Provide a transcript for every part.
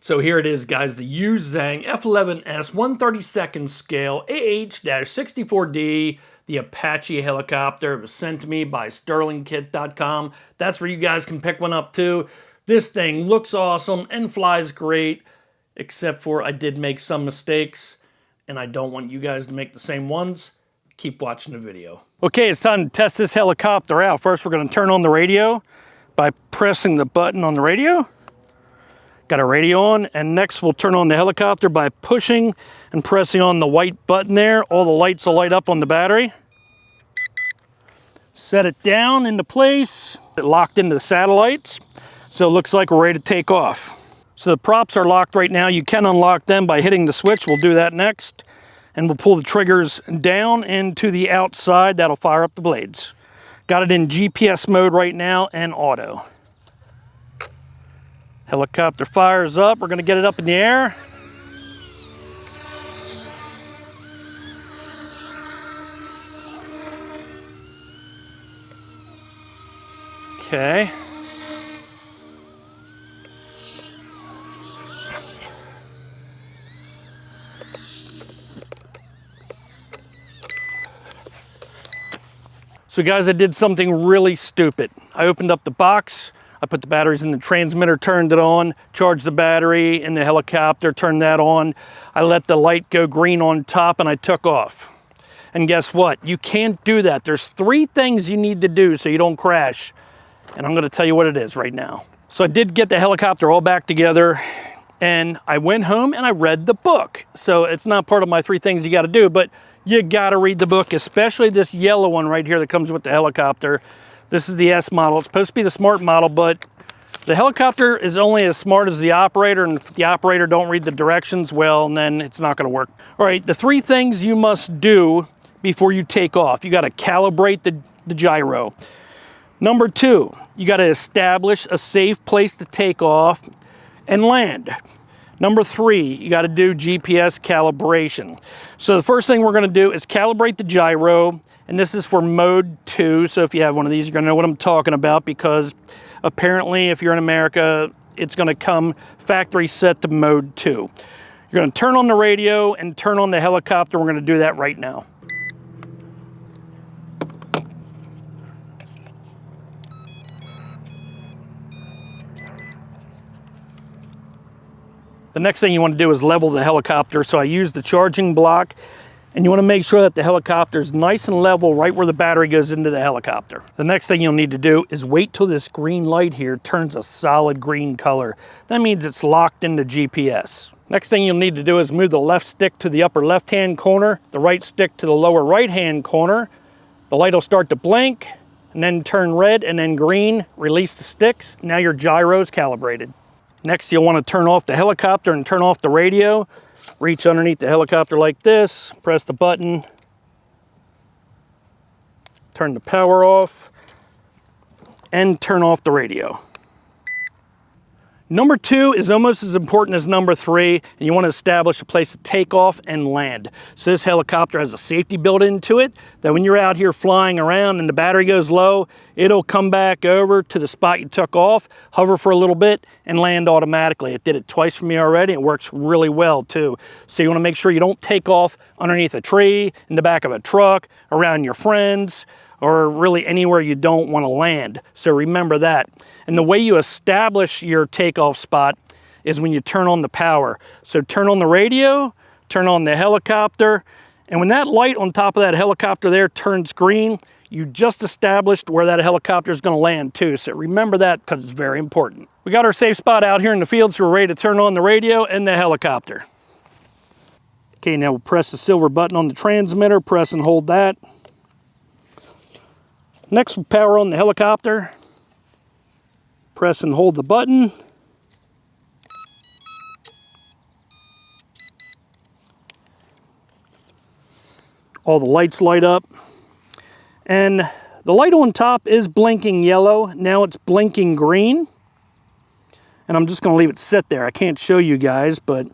So here it is, guys, the Xiang F11S 1/32 scale AH-64D, the Apache helicopter. It was sent to me by Stirlingkit.com. That's where you guys can pick one up too. This thing looks awesome and flies great, except for I did make some mistakes, and I don't want you guys to make the same ones. Keep watching the video. Okay, it's time to test this helicopter out. First, we're going to turn on the radio by pressing the button on the radio. Got a radio on, and next we'll turn on the helicopter by pushing and pressing on the white button there. All the lights will light up on the battery. Set it down into place. It locked into the satellites, so it looks like we're ready to take off. So the props are locked right now. You can unlock them by hitting the switch. We'll do that next. And we'll pull the triggers down into the outside. That'll fire up the blades. Got it in GPS mode right now and auto. Helicopter fires up. We're going to get it up in the air. Okay. So guys, I did something really stupid. I opened up the box. I put the batteries in the transmitter, turned it on, charged the battery in the helicopter, turned that on. I let the light go green on top and I took off. And guess what? You can't do that. There's 3 things you need to do so you don't crash. And I'm gonna tell you what it is right now. So I did get the helicopter all back together and I went home and I read the book. So it's not part of my 3 things you gotta do, but you gotta read the book, especially this yellow one right here that comes with the helicopter. This is the S model. It's supposed to be the smart model, but the helicopter is only as smart as the operator, and if the operator don't read the directions, well, then it's not gonna work. All right, the 3 things you must do before you take off. You gotta calibrate the gyro. Number 2, you gotta establish a safe place to take off and land. Number 3, you gotta do GPS calibration. So the first thing we're gonna do is calibrate the gyro. And this is for mode 2, so if you have one of these, you're gonna know what I'm talking about, because apparently if you're in America, it's gonna come factory set to mode 2. You're gonna turn on the radio and turn on the helicopter. We're gonna do that right now. The next thing you wanna do is level the helicopter. So I use the charging block. And you want to make sure that the helicopter is nice and level right where the battery goes into the helicopter. The next thing you'll need to do is wait till this green light here turns a solid green color. That means it's locked into GPS. Next thing you'll need to do is move the left stick to the upper left-hand corner, the right stick to the lower right-hand corner. The light will start to blink and then turn red and then green. Release the sticks. Now your gyro is calibrated. Next, you'll want to turn off the helicopter and turn off the radio. Reach underneath the helicopter like this, press the button, turn the power off, and turn off the radio. Number 2 is almost as important as number 3, and you want to establish a place to take off and land. So this helicopter has a safety built into it, that when you're out here flying around and the battery goes low, it'll come back over to the spot you took off, hover for a little bit, and land automatically. It did it twice for me already. It works really well too. So you want to make sure you don't take off underneath a tree, in the back of a truck, around your friends, or really anywhere you don't want to land. So remember that. And the way you establish your takeoff spot is when you turn on the power. So turn on the radio, turn on the helicopter, and when that light on top of that helicopter there turns green, you just established where that helicopter is going to land too. So remember that, because it's very important. We got our safe spot out here in the field, so we're ready to turn on the radio and the helicopter. Okay, now we'll press the silver button on the transmitter, press and hold that. Next, we'll power on the helicopter. Press and hold the button. All the lights light up. And the light on top is blinking yellow. Now it's blinking green. And I'm just going to leave it sit there. I can't show you guys, but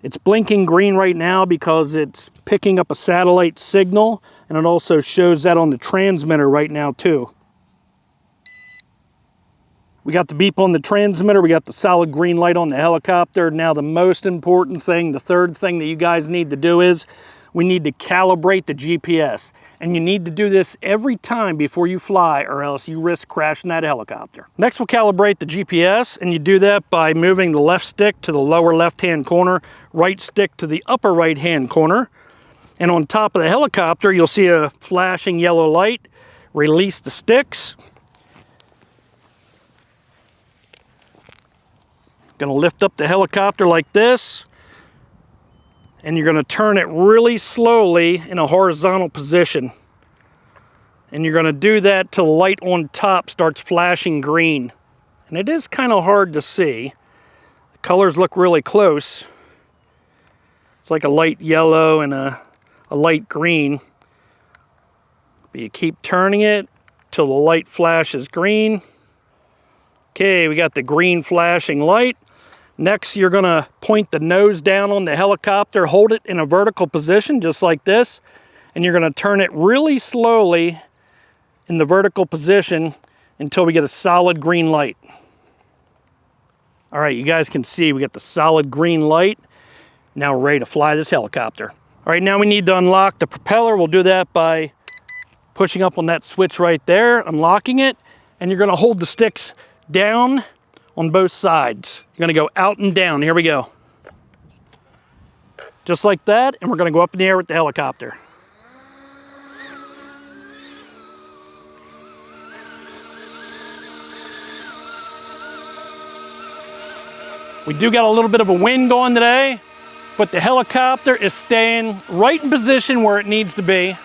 It's blinking green right now because it's picking up a satellite signal, and it also shows that on the transmitter right now too. We got the beep on the transmitter. We got the solid green light on the helicopter. Now the most important thing, the third thing that you guys need to do is we need to calibrate the GPS. And you need to do this every time before you fly, or else you risk crashing that helicopter. Next, we'll calibrate the GPS, and you do that by moving the left stick to the lower left-hand corner, right stick to the upper right-hand corner. And on top of the helicopter, you'll see a flashing yellow light. Release the sticks. Gonna lift up the helicopter like this, and you're gonna turn it really slowly in a horizontal position. And you're gonna do that till the light on top starts flashing green. And it is kind of hard to see. The colors look really close. It's like a light yellow and a light green. But you keep turning it till the light flashes green. Okay, we got the green flashing light. Next, you're gonna point the nose down on the helicopter, hold it in a vertical position, just like this, and you're gonna turn it really slowly in the vertical position until we get a solid green light. All right, you guys can see we got the solid green light. Now we're ready to fly this helicopter. All right, now we need to unlock the propeller. We'll do that by pushing up on that switch right there, unlocking it, and you're gonna hold the sticks down on both sides. You're gonna go out and down. Here we go. Just like that, and we're gonna go up in the air with the helicopter. We do got a little bit of a wind going today, but the helicopter is staying right in position where it needs to be.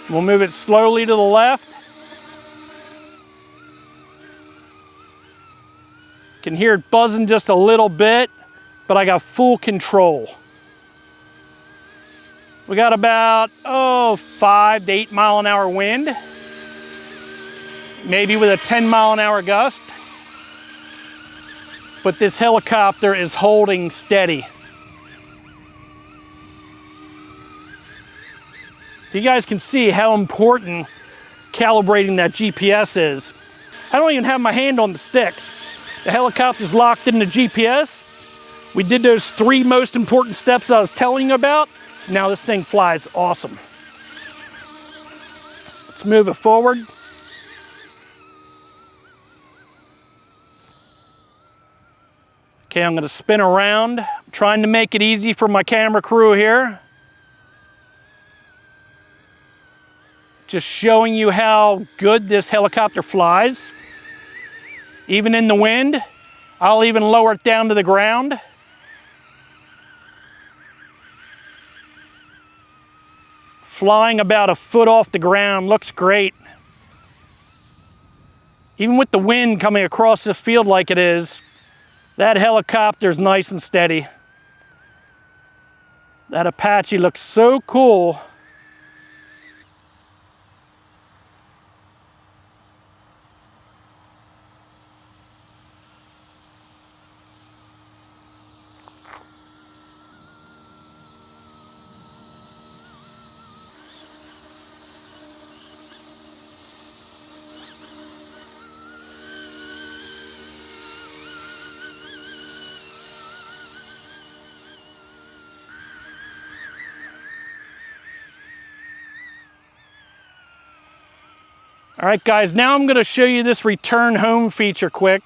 We'll move it slowly to the left. Can hear it buzzing just a little bit, but I got full control. We got about, 5 to 8 mile an hour wind, maybe with a 10 mile an hour gust. But this helicopter is holding steady. You guys can see how important calibrating that GPS is. I don't even have my hand on the sticks. The helicopter's locked in the GPS. We did those 3 most important steps I was telling you about. Now this thing flies awesome. Let's move it forward. Okay, I'm gonna spin around. I'm trying to make it easy for my camera crew here. Just showing you how good this helicopter flies. Even in the wind, I'll even lower it down to the ground. Flying about a foot off the ground, looks great. Even with the wind coming across this field like it is, that helicopter's nice and steady. That Apache looks so cool. All right, guys, now I'm gonna show you this return home feature quick.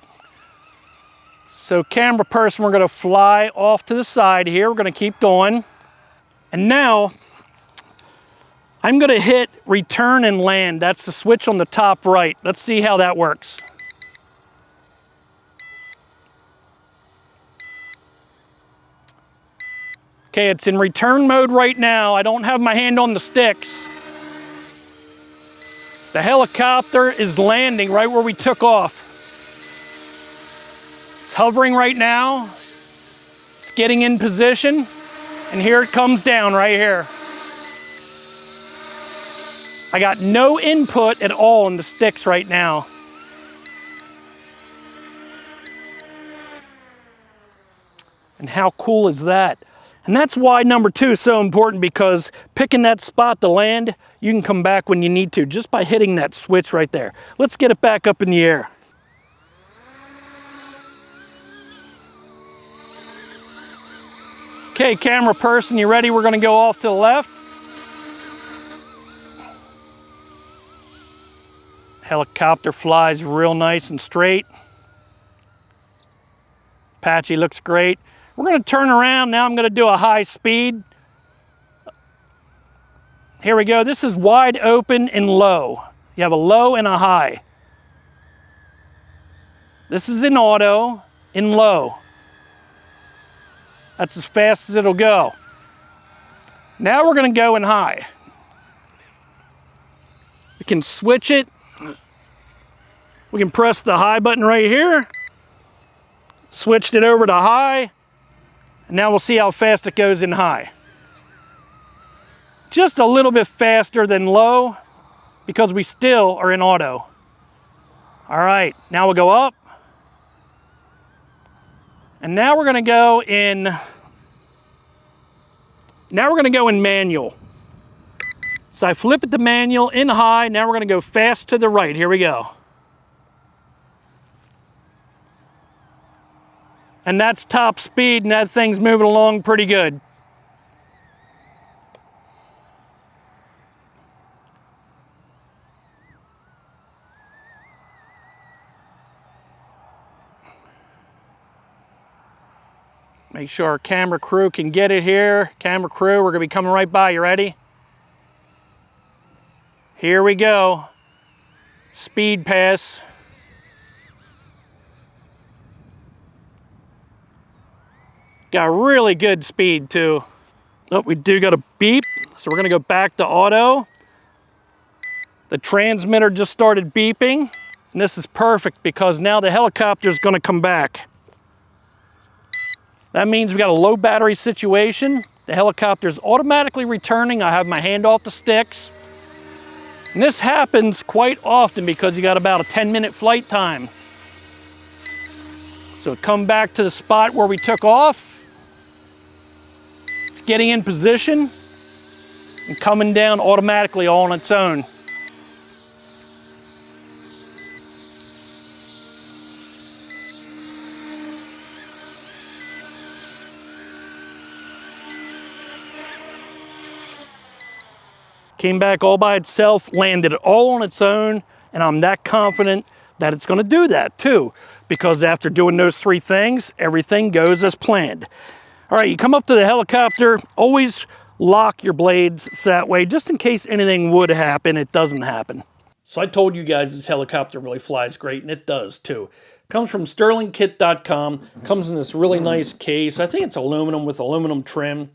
So camera person, we're gonna fly off to the side here. We're gonna keep going. And now, I'm gonna hit return and land. That's the switch on the top right. Let's see how that works. Okay, it's in return mode right now. I don't have my hand on the sticks. The helicopter is landing right where we took off. It's hovering right now. It's getting in position. And here it comes down right here. I got no input at all in the sticks right now. And how cool is that? And that's why number 2 is so important, because picking that spot to land, you can come back when you need to just by hitting that switch right there. Let's get it back up in the air. Okay, camera person, you ready? We're gonna go off to the left. Helicopter flies real nice and straight. Apache looks great. We're gonna turn around. Now I'm gonna do a high speed. Here we go. This is wide open and low. You have a low and a high. This is in auto, in low. That's as fast as it'll go. Now we're gonna go in high. We can switch it. We can press the high button right here. Switched it over to high. And now we'll see how fast it goes in high. Just a little bit faster than low because we still are in auto. All right, now we'll go up. And now we're gonna go in, manual. So I flip it to manual in high. Now we're gonna go fast to the right. Here we go. And that's top speed, and that thing's moving along pretty good. Make sure our camera crew can get it here. Camera crew, we're gonna be coming right by. You ready? Here we go. Speed pass. Got really good speed too. Oh, we do got a beep. So we're gonna go back to auto. The transmitter just started beeping. And this is perfect because now the helicopter is gonna come back. That means we got a low battery situation. The helicopter's automatically returning. I have my hand off the sticks. And this happens quite often because you got about a 10-minute flight time. So come back to the spot where we took off. It's getting in position and coming down automatically all on its own. Came back all by itself, landed it all on its own, and I'm that confident that it's gonna do that too, because after doing those three things, everything goes as planned. All right, you come up to the helicopter, always lock your blades that way, just in case anything would happen, it doesn't happen. So I told you guys this helicopter really flies great, and it does too. Comes from Stirlingkit.com, comes in this really nice case. I think it's aluminum with aluminum trim.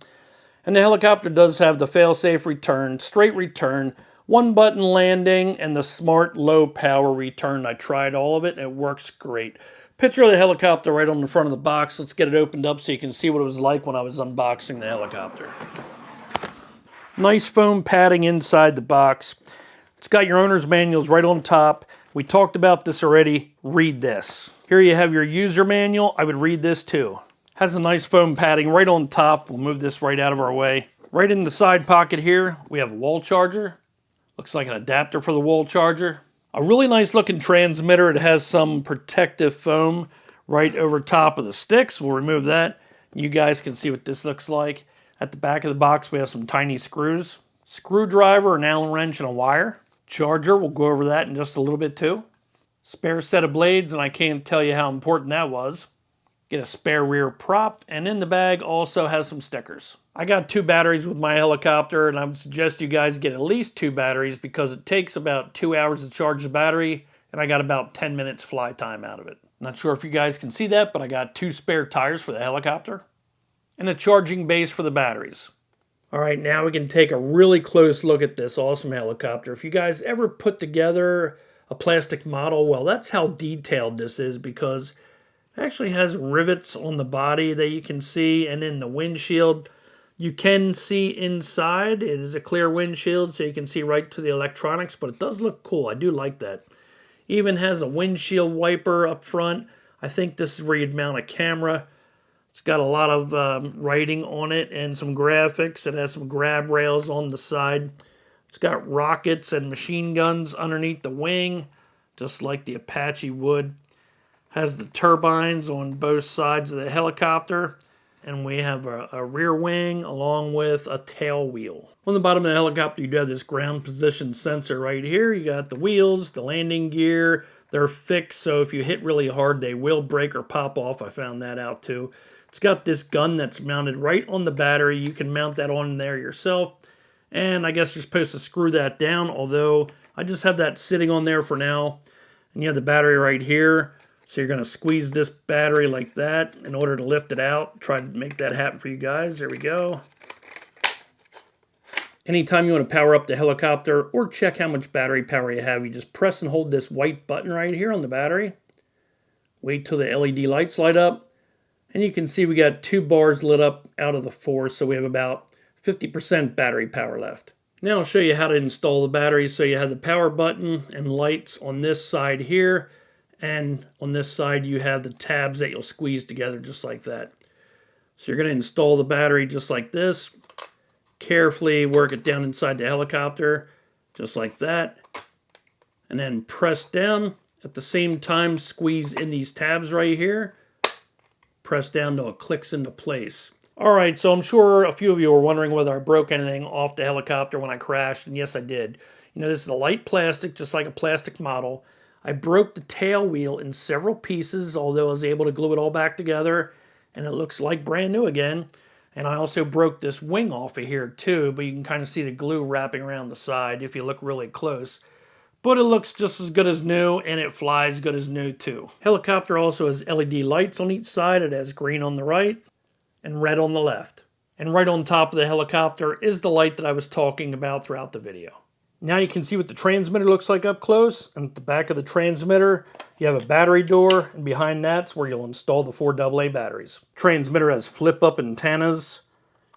And the helicopter does have the fail-safe return, straight return, one-button landing, and the smart low-power return. I tried all of it, and it works great. Picture of the helicopter right on the front of the box. Let's get it opened up so you can see what it was like when I was unboxing the helicopter. Nice foam padding inside the box. It's got your owner's manuals right on top. We talked about this already. Read this. Here you have your user manual. I would read this too. Has a nice foam padding right on top. We'll move this right out of our way. Right in the side pocket here, we have a wall charger. Looks like an adapter for the wall charger. A really nice looking transmitter. It has some protective foam right over top of the sticks. We'll remove that. You guys can see what this looks like. At the back of the box, we have some tiny screws. Screwdriver, an Allen wrench, and a wire. Charger, we'll go over that in just a little bit too. Spare set of blades, and I can't tell you how important that was. Get a spare rear prop, and in the bag also has some stickers. I got 2 batteries with my helicopter, and I would suggest you guys get at least 2 batteries because it takes about 2 hours to charge the battery, and I got about 10 minutes fly time out of it. Not sure if you guys can see that, but I got 2 spare tires for the helicopter and a charging base for the batteries. All right, now we can take a really close look at this awesome helicopter. If you guys ever put together a plastic model, well, that's how detailed this is because it actually has rivets on the body that you can see, and in the windshield you can see inside. It is a clear windshield so you can see right to the electronics, but it does look cool. I do like that. Even has a windshield wiper up front. I think this is where you'd mount a camera. It's got a lot of writing on it and some graphics. It has some grab rails on the side. It's got rockets and machine guns underneath the wing, just like the Apache would. Has the turbines on both sides of the helicopter. and we have a rear wing along with a tail wheel. On the bottom of the helicopter, you do have this ground position sensor right here. You got the wheels, the landing gear. They're fixed, so if you hit really hard, they will break or pop off. I found that out too. It's got this gun that's mounted right on the battery. You can mount that on there yourself. And I guess you're supposed to screw that down, although I just have that sitting on there for now. And you have the battery right here. So you're going to squeeze this battery like that in order to lift it out. Try to make that happen for you guys. There we go. Anytime you want to power up the helicopter or check how much battery power you have, you just press and hold this white button right here on the battery. Wait till the LED lights light up. And you can see we got 2 bars lit up out of the 4, so we have about 50% battery power left. Now I'll show you how to install the battery. So you have the power button and lights on this side here. And on this side you have the tabs that you'll squeeze together just like that. So you're going to install the battery just like this. Carefully work it down inside the helicopter, just like that. And then press down. At the same time, squeeze in these tabs right here. Press down till it clicks into place. Alright, so I'm sure a few of you were wondering whether I broke anything off the helicopter when I crashed, and yes I did. You know, this is a light plastic, just like a plastic model. I broke the tail wheel in several pieces, although I was able to glue it all back together, and it looks like brand new again. And I also broke this wing off of here too, but you can kind of see the glue wrapping around the side if you look really close. But it looks just as good as new, and it flies good as new too. Helicopter also has LED lights on each side. It has green on the right and red on the left. And right on top of the helicopter is the light that I was talking about throughout the video. Now you can see what the transmitter looks like up close. And at the back of the transmitter, you have a battery door, and behind that's where you'll install the 4 AA batteries. Transmitter has flip-up antennas.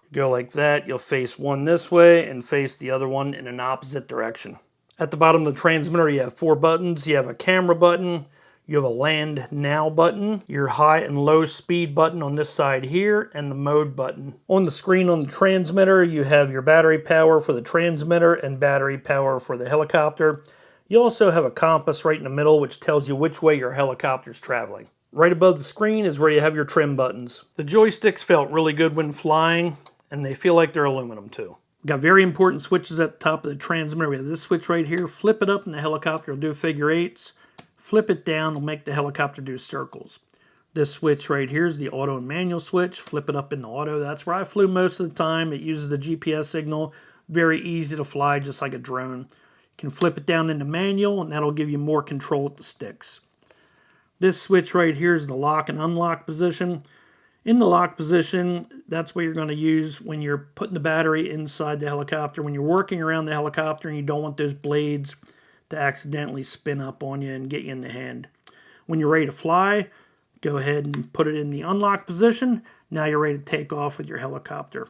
You go like that, you'll face one this way and face the other one in an opposite direction. At the bottom of the transmitter, you have 4 buttons. You have a camera button, you have a land now button, your high and low speed button on this side here, and the mode button. On the screen on the transmitter, you have your battery power for the transmitter and battery power for the helicopter. You also have a compass right in the middle, which tells you which way your helicopter's traveling. Right above the screen is where you have your trim buttons. The joysticks felt really good when flying, and they feel like they're aluminum too. Got very important switches at the top of the transmitter. We have this switch right here. Flip it up and the helicopter will do figure 8s. Flip it down, will make the helicopter do circles. This switch right here is the auto and manual switch. Flip it up into auto. That's where I flew most of the time. It uses the GPS signal. Very easy to fly, just like a drone. You can flip it down into manual, and that'll give you more control with the sticks. This switch right here is the lock and unlock position. In the lock position, that's what you're going to use when you're putting the battery inside the helicopter. When you're working around the helicopter and you don't want those blades to accidentally spin up on you and get you in the hand. When you're ready to fly, go ahead and put it in the unlock position. Now you're ready to take off with your helicopter.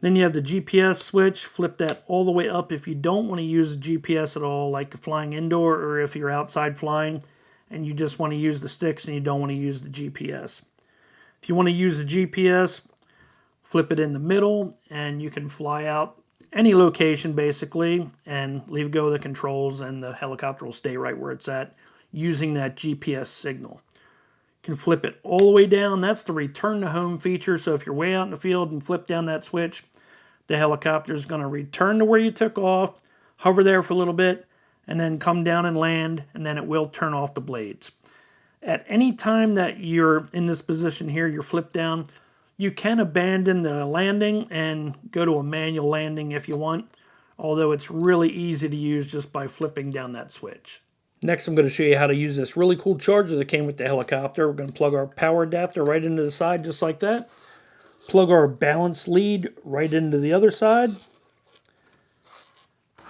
Then you have the GPS switch. Flip that all the way up if you don't want to use the GPS at all, like flying indoor, or if you're outside flying and you just want to use the sticks and you don't want to use the GPS. If you want to use the GPS, flip it in the middle and you can fly out any location basically and leave go of the controls, and the helicopter will stay right where it's at using that GPS signal. You can flip it all the way down. That's the return to home feature. So if you're way out in the field and flip down that switch, the helicopter is going to return to where you took off, hover there for a little bit, and then come down and land, and then it will turn off the blades. At any time that you're in this position here, you're flipped down, you can abandon the landing and go to a manual landing if you want, although it's really easy to use just by flipping down that switch. Next, I'm going to show you how to use this really cool charger that came with the helicopter. We're going to plug our power adapter right into the side just like that. Plug our balance lead right into the other side.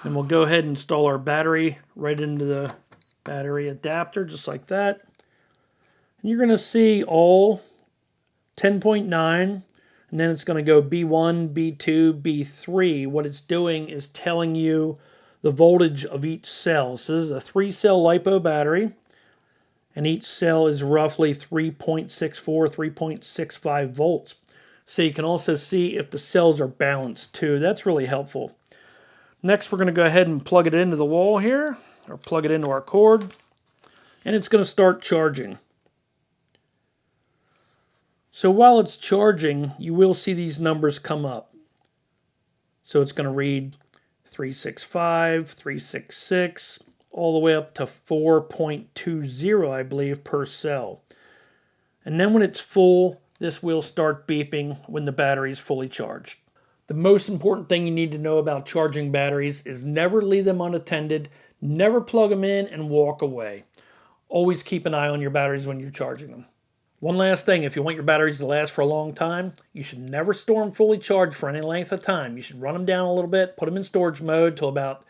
Then we'll go ahead and install our battery right into the battery adapter just like that. And you're going to see all 10.9, and then it's going to go B1, B2, B3. What it's doing is telling you the voltage of each cell. So this is a 3-cell LiPo battery, and each cell is roughly 3.64, 3.65 volts. So you can also see if the cells are balanced too. That's really helpful. Next, we're going to go ahead and plug it into the wall here, or plug it into our cord, and it's going to start charging. So while it's charging, you will see these numbers come up. So it's going to read 365, 366, all the way up to 4.20, I believe, per cell. And then when it's full, this will start beeping when the battery is fully charged. The most important thing you need to know about charging batteries is never leave them unattended, never plug them in and walk away. Always keep an eye on your batteries when you're charging them. One last thing, if you want your batteries to last for a long time, you should never store them fully charged for any length of time. You should run them down a little bit, put them in storage mode till about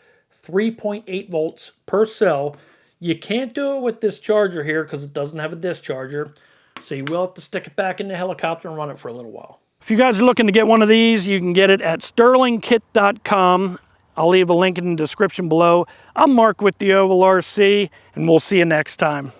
3.8 volts per cell. You can't do it with this charger here because it doesn't have a discharger, so you will have to stick it back in the helicopter and run it for a little while. If you guys are looking to get one of these, you can get it at stirlingkit.com. I'll leave a link in the description below. I'm Mark with the Ovalrc, and we'll see you next time.